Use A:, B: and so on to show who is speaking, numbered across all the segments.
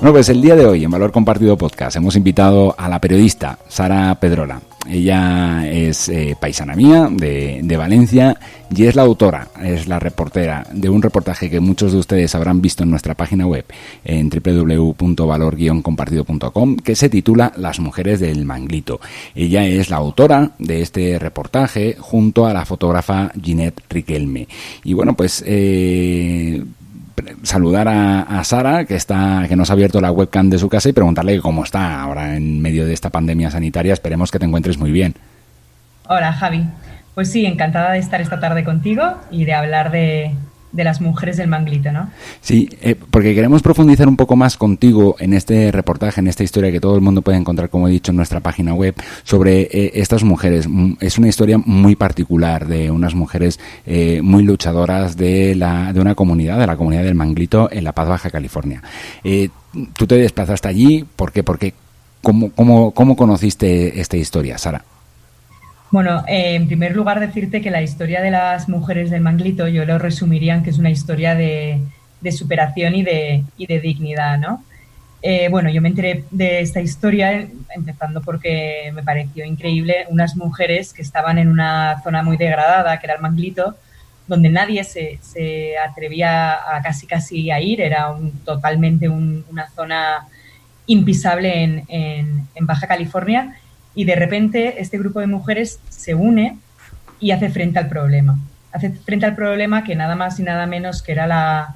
A: Bueno, pues el día de hoy en Valor Compartido Podcast hemos invitado a la periodista Sara Pedrola. Ella es paisana mía de Valencia y es la autora, es la reportera de un reportaje que muchos de ustedes habrán visto en nuestra página web en www.valor-compartido.com, que se titula Las mujeres del Manglito. Ella es la autora de este reportaje junto a la fotógrafa Ginette Riquelme. Y bueno, pues saludar a Sara, que nos ha abierto la webcam de su casa, y preguntarle cómo está ahora en medio de esta pandemia sanitaria. Esperemos que te encuentres muy bien.
B: Hola, Javi. Pues sí, encantada de estar esta tarde contigo y de hablar de las mujeres del Manglito, ¿no?
A: Sí, porque queremos profundizar un poco más contigo en este reportaje, en esta historia que todo el mundo puede encontrar, como he dicho, en nuestra página web, sobre estas mujeres. Es una historia muy particular de unas mujeres muy luchadoras de una comunidad, de la comunidad del Manglito en La Paz, Baja California. Tú te desplazaste allí, ¿por qué? ¿Cómo conociste esta historia, Sara?
B: Bueno, en primer lugar decirte que la historia de las mujeres del Manglito yo lo resumiría en que es una historia de superación y de dignidad, ¿no? Bueno, yo me enteré de esta historia empezando porque me pareció increíble unas mujeres que estaban en una zona muy degradada, que era el Manglito, donde nadie se atrevía a casi a ir, era totalmente una zona impisable en Baja California. Y de repente este grupo de mujeres se une y hace frente al problema. Hace frente al problema que nada más y nada menos que era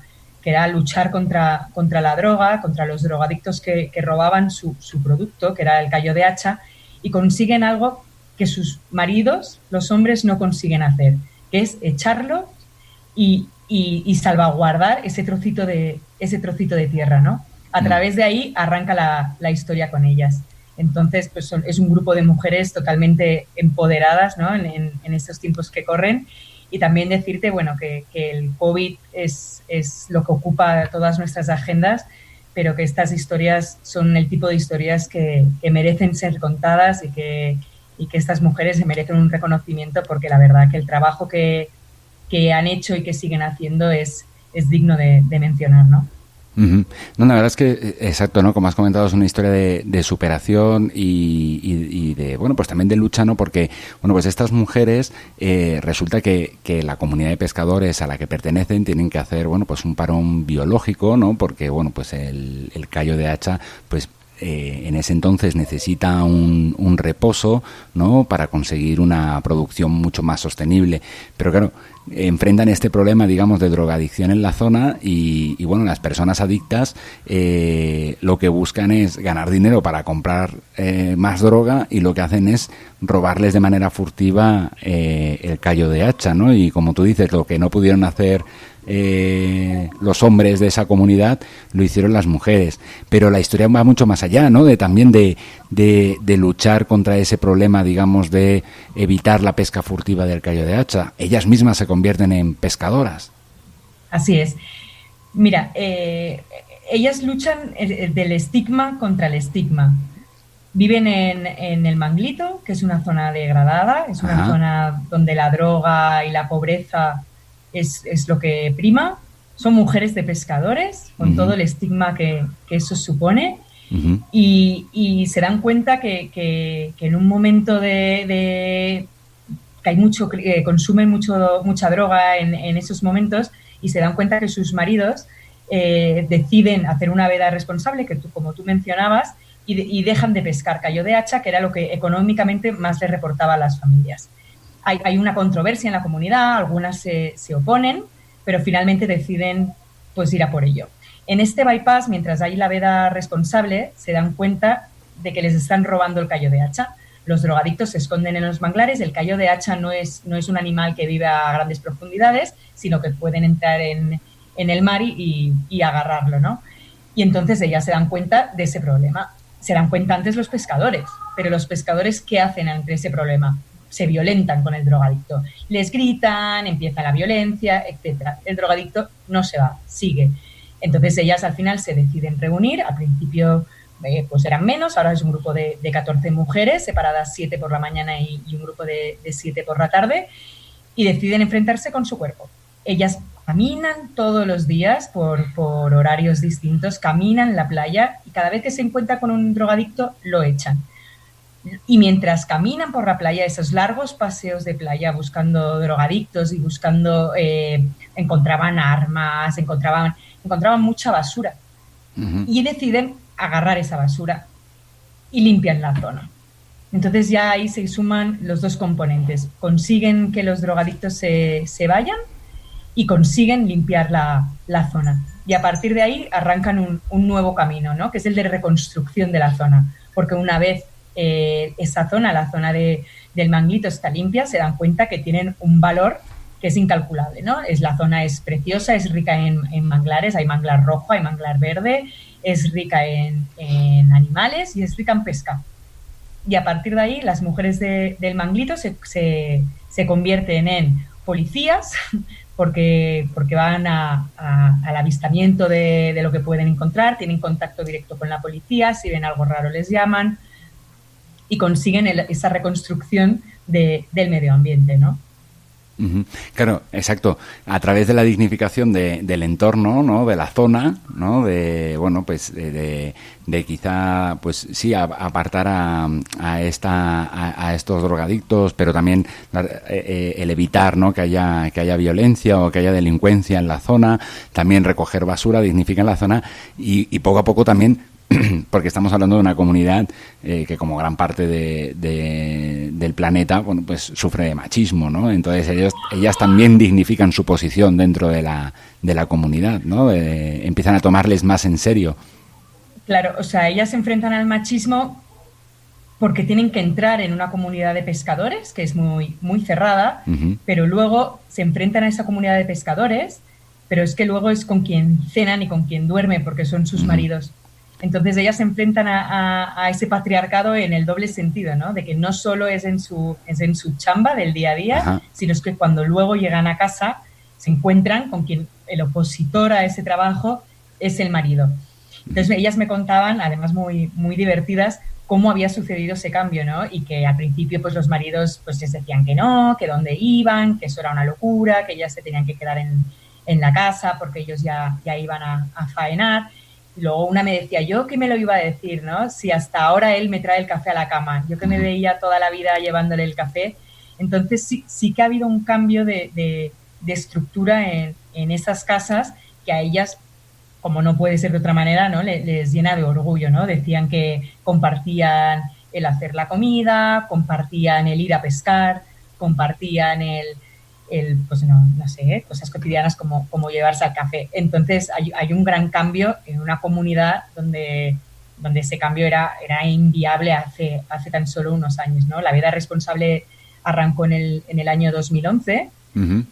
B: luchar contra la droga, contra los drogadictos que robaban su producto, que era el callo de hacha, y consiguen algo que sus maridos, los hombres, no consiguen hacer, que es echarlo y salvaguardar ese trocito de tierra, ¿no? A través de ahí arranca la historia con ellas. Entonces, pues es un grupo de mujeres totalmente empoderadas, ¿no? en estos tiempos que corren. Y también decirte, bueno, que el COVID es lo que ocupa todas nuestras agendas, pero que estas historias son el tipo de historias que merecen ser contadas y que estas mujeres se merecen un reconocimiento, porque la verdad que el trabajo que han hecho y que siguen haciendo es digno de mencionar, ¿no?
A: Uh-huh. No, la verdad es que, exacto, ¿no? Como has comentado, es una historia de superación y de, bueno, pues también de lucha, ¿no? Porque, bueno, pues estas mujeres resulta que la comunidad de pescadores a la que pertenecen tienen que hacer, bueno, pues un parón biológico, ¿no? Porque, bueno, pues el callo de hacha, pues en ese entonces necesita un reposo, ¿no? Para conseguir una producción mucho más sostenible. Pero claro, enfrentan este problema, digamos, de drogadicción en la zona y bueno, las personas adictas lo que buscan es ganar dinero para comprar más droga, y lo que hacen es robarles de manera furtiva el callo de hacha, ¿no? Y como tú dices, lo que no pudieron hacer los hombres de esa comunidad lo hicieron las mujeres. Pero la historia va mucho más allá, ¿no? También de luchar contra ese problema, digamos, de evitar la pesca furtiva del callo de hacha. Ellas mismas se convierten en pescadoras.
B: Así es. Mira, ellas luchan del estigma contra el estigma. Viven en el Manglito, que es una zona degradada, es una zona donde la droga y la pobreza es lo que prima. Son mujeres de pescadores, con todo el estigma que eso supone, y se dan cuenta que en un momento que hay consumen mucha droga en esos momentos, y se dan cuenta que sus maridos deciden hacer una veda responsable, como tú mencionabas, y dejan de pescar callo de hacha, que era lo que económicamente más les reportaba a las familias. Hay una controversia en la comunidad, algunas se oponen, pero finalmente deciden pues ir a por ello. En este bypass, mientras hay la veda responsable, se dan cuenta de que les están robando el callo de hacha. Los drogadictos se esconden en los manglares. El callo de hacha no es un animal que vive a grandes profundidades, sino que pueden entrar en el mar y agarrarlo, ¿no? Y entonces ellas se dan cuenta de ese problema. Se dan cuenta antes los pescadores, pero los pescadores, ¿qué hacen ante ese problema? Se violentan con el drogadicto. Les gritan, empieza la violencia, etcétera. El drogadicto no se va, sigue. Entonces ellas al final se deciden reunir. Al principio pues eran menos, ahora es un grupo de 14 mujeres, separadas 7 por la mañana y un grupo de 7 por la tarde, y deciden enfrentarse con su cuerpo. Ellas caminan todos los días por horarios distintos, caminan en la playa y cada vez que se encuentra con un drogadicto lo echan. Y mientras caminan por la playa, esos largos paseos de playa buscando drogadictos y buscando, encontraban armas, encontraban mucha basura.
A: Ujú.
B: Y deciden agarrar esa basura y limpian la zona. Entonces ya ahí se suman los dos componentes. Consiguen que los drogadictos se vayan y consiguen limpiar la zona. Y a partir de ahí arrancan un nuevo camino, ¿no? Que es el de reconstrucción de la zona. Porque una vez esa zona, la zona del Manglito está limpia, se dan cuenta que tienen un valor que es incalculable, ¿no? La zona es preciosa, es rica en manglares, hay manglar rojo, hay manglar verde, es rica en animales y es rica en pesca. Y a partir de ahí las mujeres del Manglito se convierten en policías porque van al avistamiento de lo que pueden encontrar, tienen contacto directo con la policía, si ven algo raro les llaman y consiguen esa reconstrucción del medio ambiente, ¿no?
A: Ujú. Claro, exacto. A través de la dignificación del entorno, ¿no? De la zona, ¿no? De, bueno, pues de quizá, pues sí, apartar a estos drogadictos, pero también el evitar, ¿no? Que haya violencia o que haya delincuencia en la zona, también recoger basura, dignifican la zona y poco a poco también, porque estamos hablando de una comunidad que como gran parte del planeta, bueno, pues sufre de machismo, ¿no? Entonces ellas también dignifican su posición dentro de la comunidad, ¿no? Empiezan a tomarles más en serio.
B: Claro, o sea, ellas se enfrentan al machismo porque tienen que entrar en una comunidad de pescadores, que es muy, muy cerrada,
A: Uh-huh.
B: pero luego se enfrentan a esa comunidad de pescadores, pero es que luego es con quien cenan y con quien duermen, porque son sus
A: Uh-huh.
B: maridos. Entonces ellas se enfrentan a ese patriarcado en el doble sentido, ¿no? De que no solo es en su chamba del día a día,
A: Ajá.
B: sino es que cuando luego llegan a casa se encuentran con quien el opositor a ese trabajo es el marido. Entonces ellas me contaban, además muy, muy divertidas, cómo había sucedido ese cambio, ¿no? Y que al principio pues los maridos pues les decían que no, que dónde iban, que eso era una locura, que ellas se tenían que quedar en la casa porque ellos ya iban a faenar. Y luego una me decía, yo que me lo iba a decir, ¿no? Si hasta ahora él me trae el café a la cama, yo que me veía toda la vida llevándole el café. Entonces sí que ha habido un cambio de estructura en esas casas que a ellas, como no puede ser de otra manera, ¿no? Les llena de orgullo, ¿no? Decían que compartían el hacer la comida, compartían el ir a pescar, compartían pues no sé, cosas cotidianas como llevarse al café. Entonces hay un gran cambio en una comunidad donde ese cambio era inviable hace tan solo unos años, ¿no? La Veda Responsable arrancó en el año 2011.
A: Uh-huh.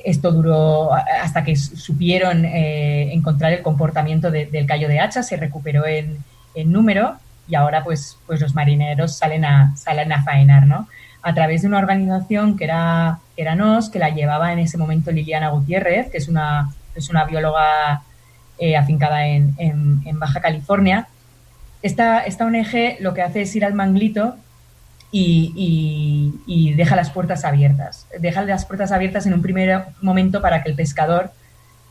B: Esto duró hasta que supieron encontrar el comportamiento del callo de hacha, se recuperó en número y ahora pues los marineros salen a faenar, ¿no? A través de una organización que era NOS, que la llevaba en ese momento Liliana Gutiérrez, que es una bióloga afincada en Baja California. Esta ONG lo que hace es ir al Manglito y deja las puertas abiertas. Deja las puertas abiertas en un primer momento para que el pescador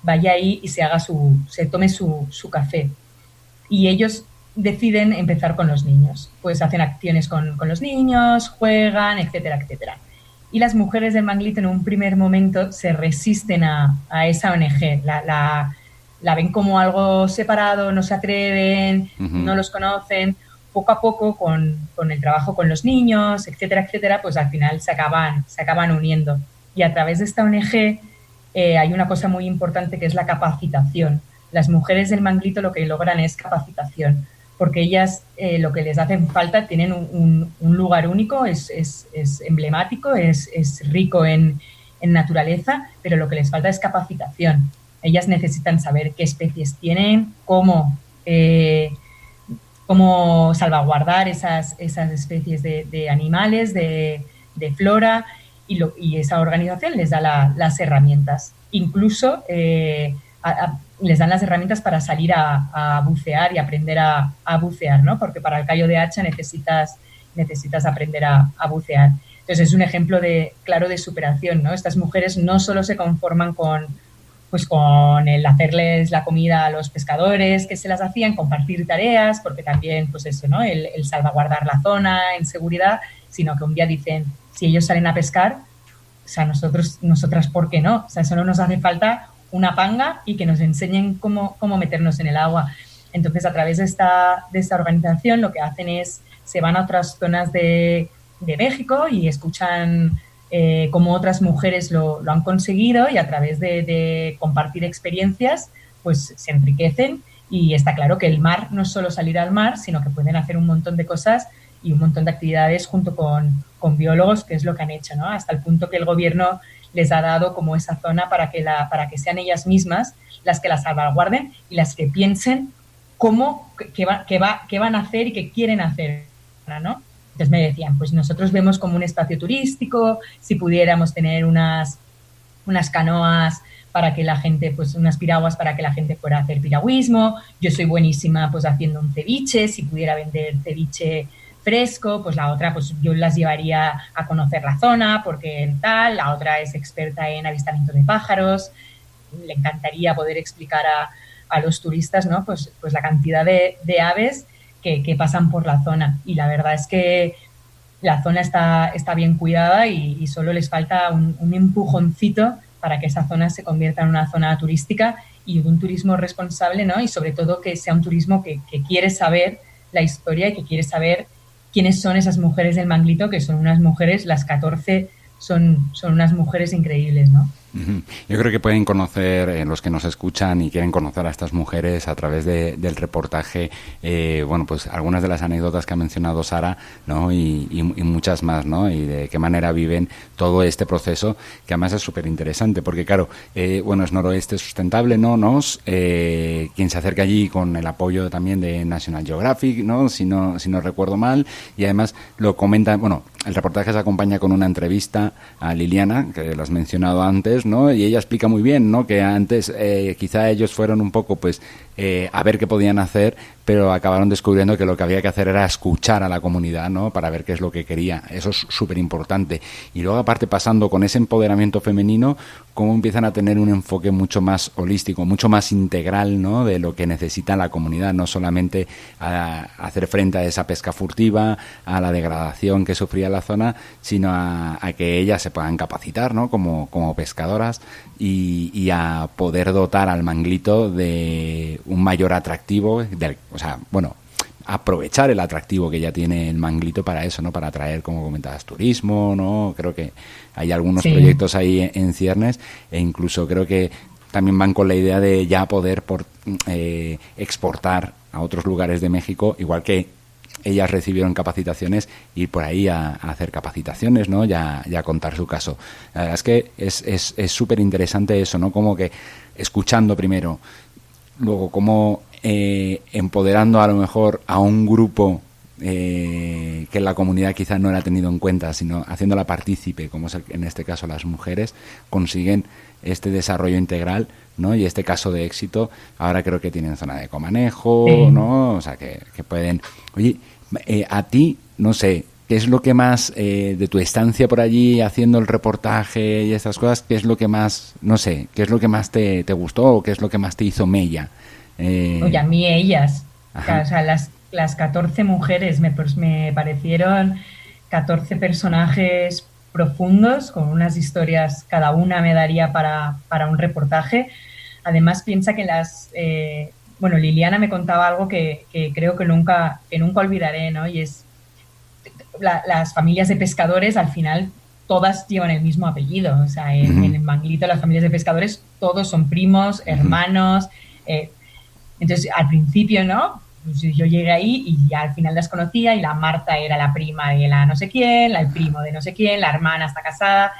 B: vaya ahí y se tome su café. Y ellos deciden empezar con los niños. Pues hacen acciones con los niños, juegan, etcétera, etcétera. Y las mujeres del Manglito en un primer momento se resisten a esa ONG. La ven como algo separado, no se atreven,
A: Uh-huh.
B: no los conocen. Poco a poco, con el trabajo con los niños, etcétera, etcétera, pues al final se acaban uniendo. Y a través de esta ONG hay una cosa muy importante que es la capacitación. Las mujeres del Manglito lo que logran es capacitación, porque ellas lo que les hacen falta, tienen un lugar único, es emblemático, es rico en naturaleza, pero lo que les falta es capacitación. Ellas necesitan saber qué especies tienen, cómo salvaguardar esas especies de animales, de flora, y esa organización les da las herramientas. Incluso les dan las herramientas para salir a bucear y aprender a bucear, ¿no? Porque para el callo de hacha necesitas aprender a bucear. Entonces es un ejemplo claro de superación, ¿no? Estas mujeres no solo se conforman con pues con el hacerles la comida a los pescadores que se las hacían, compartir tareas, porque también, pues eso, ¿no? El salvaguardar la zona en seguridad, sino que un día dicen, si ellos salen a pescar, o sea, nosotras, ¿por qué no? O sea, solo nos hace falta una panga y que nos enseñen cómo meternos en el agua. Entonces, a través de esta organización, lo que hacen es, se van a otras zonas de México y escuchan cómo otras mujeres lo han conseguido, y a través de compartir experiencias, pues se enriquecen, y está claro que el mar no es solo salir al mar, sino que pueden hacer un montón de cosas y un montón de actividades junto con biólogos, que es lo que han hecho, ¿no? Hasta el punto que el gobierno les ha dado como esa zona para que sean ellas mismas las que la salvaguarden y las que piensen qué van a hacer y qué quieren hacer, ¿no? Entonces me decían, pues nosotros vemos como un espacio turístico, si pudiéramos tener unas canoas para que la gente, pues unas piraguas para que la gente fuera a hacer piragüismo. Yo soy buenísima pues haciendo un ceviche, si pudiera vender ceviche fresco, pues la otra, pues yo las llevaría a conocer la zona, porque tal, la otra es experta en avistamiento de pájaros, le encantaría poder explicar a los turistas, ¿no? Pues la cantidad de aves que pasan por la zona, y la verdad es que la zona está bien cuidada y solo les falta un empujoncito para que esa zona se convierta en una zona turística y un turismo responsable, ¿no? Y sobre todo que sea un turismo que quiere saber la historia y que quiere saber quiénes son esas mujeres del Manglito, que son unas mujeres, las 14 son unas mujeres increíbles, ¿no?
A: Yo creo que pueden conocer, los que nos escuchan y quieren conocer a estas mujeres a través del reportaje, bueno, pues algunas de las anécdotas que ha mencionado Sara, ¿no? Y muchas más, ¿no? Y de qué manera viven todo este proceso, que además es súper interesante, porque claro, bueno, es Noroeste Sustentable, ¿no? Quien se acerca allí con el apoyo también de National Geographic, ¿no? Si no recuerdo mal, y además lo comenta, bueno, el reportaje se acompaña con una entrevista a Liliana, que lo has mencionado antes, ¿no? Y ella explica muy bien, ¿no? Que antes quizá ellos fueron un poco, pues, a ver qué podían hacer, pero acabaron descubriendo que lo que había que hacer era escuchar a la comunidad, ¿no? Para ver qué es lo que quería. Eso es súper importante. Y luego, aparte, pasando con ese empoderamiento femenino, cómo empiezan a tener un enfoque mucho más holístico, mucho más integral, ¿no? De lo que necesita la comunidad, no solamente a hacer frente a esa pesca furtiva, a la degradación que sufría la zona, sino a que ellas se puedan capacitar, ¿no? Como pescadoras y a poder dotar al Manglito de un mayor atractivo, o sea, bueno, aprovechar el atractivo que ya tiene el Manglito para eso, ¿no? Para atraer, como comentabas, turismo, ¿no? Creo que hay algunos proyectos ahí en ciernes, e incluso creo que también van con la idea de ya poder exportar a otros lugares de México, igual que ellas recibieron capacitaciones, ir por ahí a hacer capacitaciones, ¿no? Ya a contar su caso. La verdad es que es súper interesante eso, ¿no? Como que escuchando primero, luego como empoderando a lo mejor a un grupo que en la comunidad quizás no era tenido en cuenta, sino haciéndola partícipe, como es en este caso las mujeres, consiguen este desarrollo integral, ¿no? Y este caso de éxito, ahora creo que tienen zona de comanejo, ¿no? O sea, que pueden... Oye, a ti, no sé, ¿qué es lo que más, de tu estancia por allí haciendo el reportaje y estas cosas, qué es lo que más, no sé, qué es lo que más te gustó o qué es lo que más te hizo mella?
B: Oye, a mí ellas, o sea, las 14 mujeres me parecieron 14 personajes profundos, con unas historias, cada una me daría para un reportaje. Además, piensa que bueno, Liliana me contaba algo que creo que nunca olvidaré, ¿no? Y es las familias de pescadores, al final todas llevan el mismo apellido. O sea, en el Manglito, las familias de pescadores, todos son primos, hermanos. Entonces, al principio, ¿no? Pues yo llegué ahí y ya al final las conocía, y la Marta era la prima de la no sé quién, el primo de no sé quién, la hermana está casada.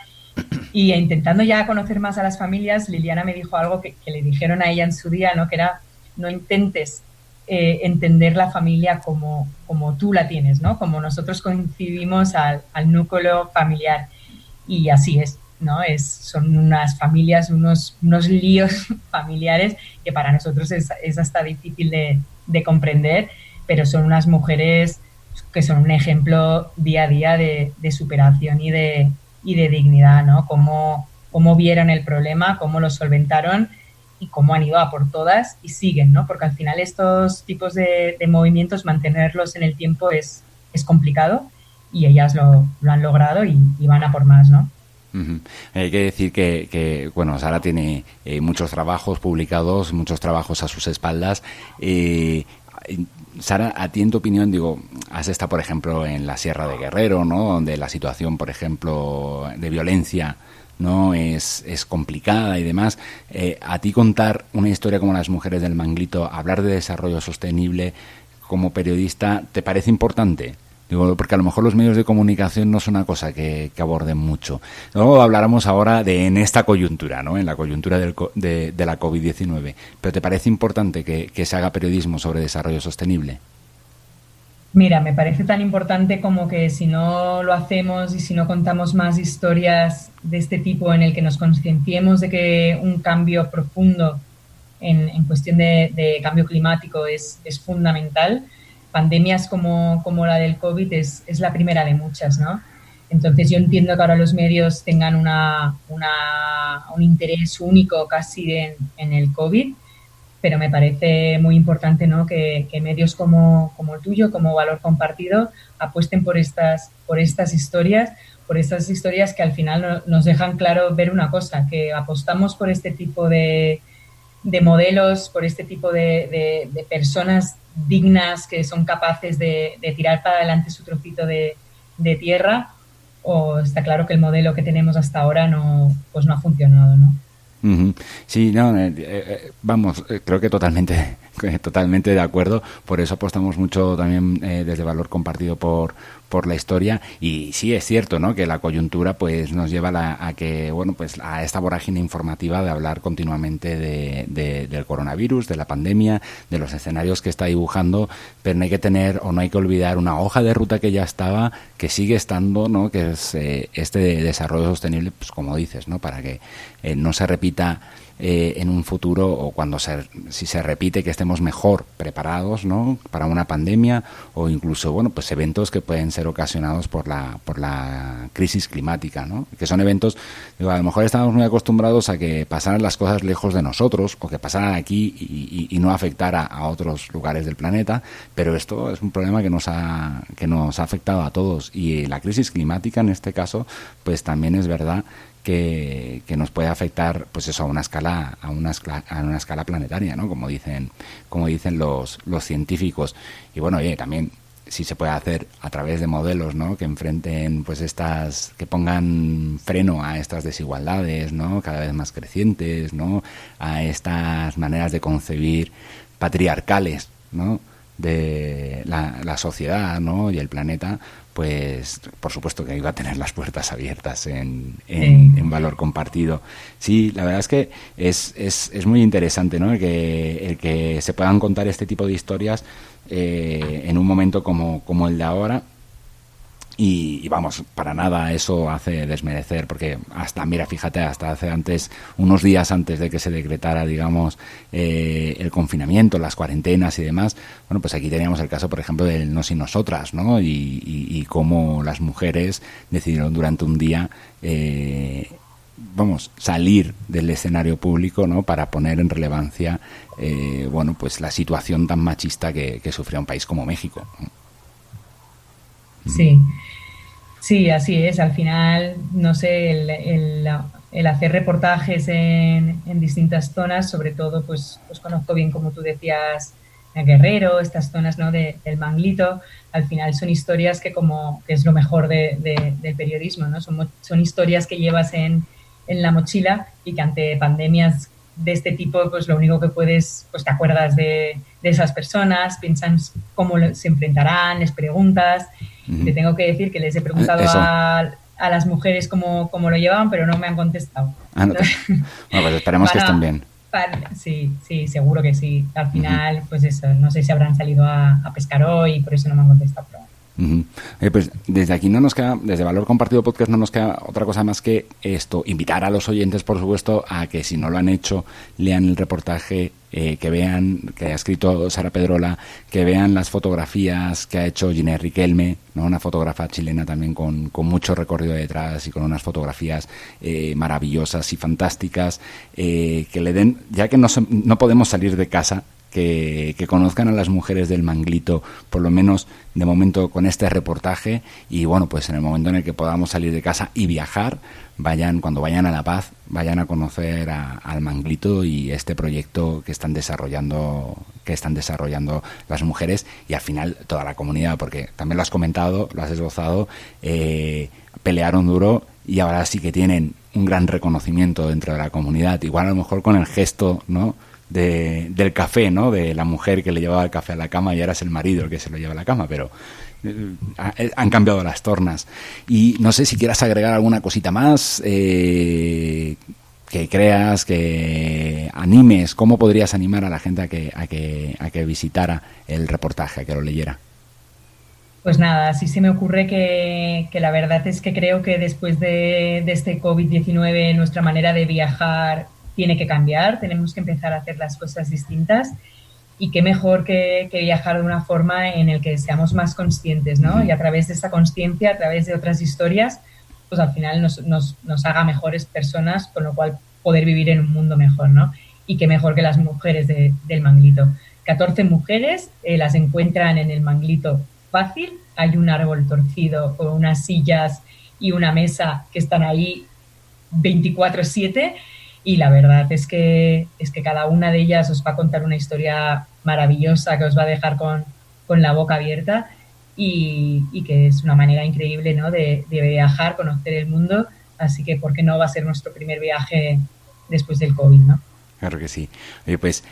B: Y intentando ya conocer más a las familias, Liliana me dijo algo que le dijeron a ella en su día, ¿no? Que era: no intentes entender la familia como tú la tienes, ¿no? Como nosotros concibimos al núcleo familiar. Y así es, ¿no? Son unas familias, unos líos familiares que para nosotros es hasta difícil de comprender, pero son unas mujeres que son un ejemplo día a día de superación y de dignidad, ¿no? Cómo cómo vieron el problema, cómo lo solventaron y cómo han ido a por todas y siguen, ¿no? Porque al final estos tipos de movimientos, mantenerlos en el tiempo es complicado y ellas lo han logrado y van a por más, ¿no?
A: Uh-huh. Hay que decir bueno, Sara tiene muchos trabajos publicados, muchos trabajos a sus espaldas. Sara, a ti en tu opinión, digo, has estado, por ejemplo, en la Sierra de Guerrero, ¿no? Donde la situación, por ejemplo, de violencia no es complicada y demás. A ti contar una historia como Las mujeres del Manglito, hablar de desarrollo sostenible como periodista, ¿te parece importante? Digo, porque a lo mejor los medios de comunicación no es una cosa que aborden mucho. Luego habláramos ahora de en esta coyuntura, ¿no? En la coyuntura de la COVID-19. ¿Pero te parece importante que se haga periodismo sobre desarrollo sostenible?
B: Mira, me parece tan importante como que si no lo hacemos y si no contamos más historias de este tipo en el que nos concienciemos de que un cambio profundo en cuestión de cambio climático es fundamental. Pandemias como la del COVID es la primera de muchas, ¿no? Entonces yo entiendo que ahora los medios tengan un interés único casi en el COVID, pero me parece muy importante, ¿no? que medios como el tuyo, como Valor Compartido, apuesten por estas historias que al final nos dejan claro ver una cosa, que apostamos por este tipo de modelos, por este tipo de personas dignas que son capaces de tirar para adelante su trocito de tierra, o está claro que el modelo que tenemos hasta ahora no ha funcionado, ¿no?
A: Uh-huh. Sí, no, vamos, creo que totalmente de acuerdo. Por eso apostamos mucho también desde Valor Compartido por la historia. Y sí es cierto, ¿no? Que la coyuntura pues nos lleva a que, bueno, pues a esta vorágine informativa de hablar continuamente del coronavirus, de la pandemia, de los escenarios que está dibujando, pero no hay que tener o no hay que olvidar una hoja de ruta que ya estaba, que sigue estando, ¿no? Que es este desarrollo sostenible, pues como dices, ¿no? Para que no se repita en un futuro, o si se repite, que estemos mejor preparados, ¿no? Para una pandemia, o incluso, bueno, pues eventos que pueden ser ocasionados por la crisis climática, ¿no? Que son eventos, digo, a lo mejor estamos muy acostumbrados a que pasaran las cosas lejos de nosotros, o que pasaran aquí y no afectara a otros lugares del planeta, pero esto es un problema que nos ha afectado a todos, y la crisis climática en este caso pues también es verdad que nos puede afectar, pues eso, a una escala planetaria, ¿no? Como dicen los científicos. Y bueno, también si se puede hacer a través de modelos, ¿no? Que enfrenten, pues que pongan freno a estas desigualdades, ¿no? Cada vez más crecientes, ¿no? A estas maneras de concebir patriarcales, ¿no? De la sociedad, ¿no? Y el planeta, pues por supuesto que iba a tener las puertas abiertas en Valor Compartido. Sí, la verdad es que es muy interesante, ¿no? El que se puedan contar este tipo de historias en un momento como el de ahora. Y vamos, para nada eso hace desmerecer, porque fíjate, hasta unos días antes de que se decretara, digamos, el confinamiento, las cuarentenas y demás, bueno, pues aquí teníamos el caso, por ejemplo, del Nos y Nosotras, ¿no? Y cómo las mujeres decidieron durante un día, salir del escenario público, ¿no? Para poner en relevancia, pues la situación tan machista que sufría un país como México, ¿no?
B: Sí, así es. Al final, no sé, el hacer reportajes en distintas zonas, sobre todo, pues conozco bien, como tú decías, Guerrero, estas zonas, ¿no? del Manglito. Al final son historias que es lo mejor del periodismo, ¿no? Son historias que llevas en la mochila, y que ante pandemias de este tipo, pues lo único que puedes, pues te acuerdas de esas personas, piensas cómo se enfrentarán, les preguntas. Uh-huh. Te tengo que decir que les he preguntado a las mujeres cómo lo llevaban, pero no me han contestado.
A: Bueno, pues esperemos que estén bien.
B: Sí, seguro que sí. Al final, pues eso, no sé si habrán salido a pescar hoy, y por eso no me han contestado. Pero
A: Uh-huh. Pues desde aquí no nos queda, desde Valor Compartido Podcast no nos queda otra cosa más que esto, invitar a los oyentes, por supuesto, a que si no lo han hecho, lean el reportaje, que vean, que ha escrito Sara Pedrola, que vean las fotografías que ha hecho Ginés Riquelme, ¿no? Una fotógrafa chilena también con mucho recorrido detrás y con unas fotografías maravillosas y fantásticas, que le den, ya que no podemos salir de casa, que conozcan a las mujeres del Manglito, por lo menos de momento con este reportaje, y bueno, pues en el momento en el que podamos salir de casa y viajar, cuando vayan a La Paz, vayan a conocer al Manglito y este proyecto que están desarrollando las mujeres y al final toda la comunidad, porque también lo has comentado, lo has esbozado, pelearon duro y ahora sí que tienen un gran reconocimiento dentro de la comunidad, igual a lo mejor con el gesto, ¿no?, del café, ¿no?, de la mujer que le llevaba el café a la cama y ahora es el marido el que se lo lleva a la cama, pero han cambiado las tornas. Y no sé si quieras agregar alguna cosita más, que creas, que animes. ¿Cómo podrías animar a la gente a que visitara el reportaje, a que lo leyera?
B: Pues nada, sí se me ocurre que la verdad es que creo que después de este COVID-19 nuestra manera de viajar tiene que cambiar, tenemos que empezar a hacer las cosas distintas y qué mejor que viajar de una forma en la que seamos más conscientes, ¿no? Y a través de esta consciencia, a través de otras historias, pues al final nos haga mejores personas, con lo cual poder vivir en un mundo mejor, ¿no? Y qué mejor que las mujeres del Manglito. 14 mujeres, las encuentran en el Manglito fácil, hay un árbol torcido con unas sillas y una mesa que están ahí 24/7 y la verdad es que cada una de ellas os va a contar una historia maravillosa que os va a dejar con la boca abierta y que es una manera increíble, ¿no?, de viajar, conocer el mundo, así que ¿por qué no va a ser nuestro primer viaje después del COVID, ¿no?
A: Claro que sí. Oye, pues,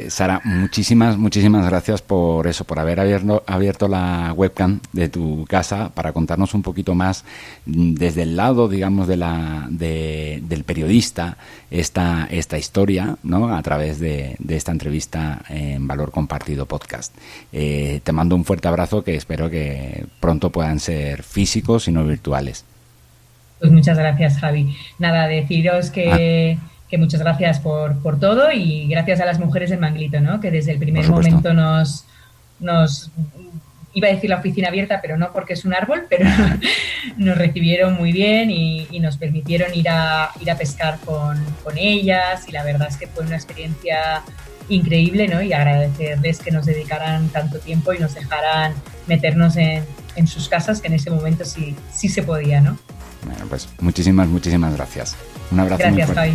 A: Sara, muchísimas gracias por eso, por haber abierto la webcam de tu casa para contarnos un poquito más desde el lado, digamos, del periodista esta historia, ¿no?, a través de esta entrevista en Valor Compartido Podcast. Te mando un fuerte abrazo que espero que pronto puedan ser físicos y no virtuales.
B: Pues muchas gracias, Javi. Nada, deciros que muchas gracias por todo y gracias a las mujeres del Manglito, ¿no?, que desde el primer momento nos iba a decir la oficina abierta, pero no porque es un árbol, pero nos recibieron muy bien y nos permitieron ir a pescar con ellas y la verdad es que fue una experiencia increíble, ¿no?, y agradecerles que nos dedicaran tanto tiempo y nos dejaran meternos en sus casas, que en ese momento sí se podía, ¿no?
A: Bueno, pues muchísimas gracias. Un abrazo.
B: Gracias, Javi.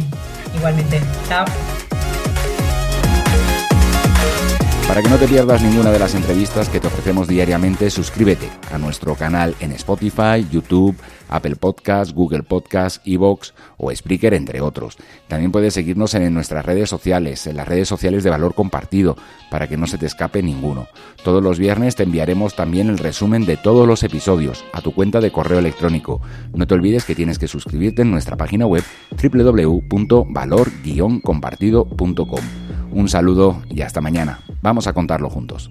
B: Igualmente. Chao.
A: Para que no te pierdas ninguna de las entrevistas que te ofrecemos diariamente, suscríbete a nuestro canal en Spotify, YouTube, Apple Podcasts, Google Podcasts, iVoox o Spreaker, entre otros. También puedes seguirnos en nuestras redes sociales, en las redes sociales de Valor Compartido, para que no se te escape ninguno. Todos los viernes te enviaremos también el resumen de todos los episodios a tu cuenta de correo electrónico. No te olvides que tienes que suscribirte en nuestra página web www.valor-compartido.com. Un saludo y hasta mañana. Vamos a contarlo juntos.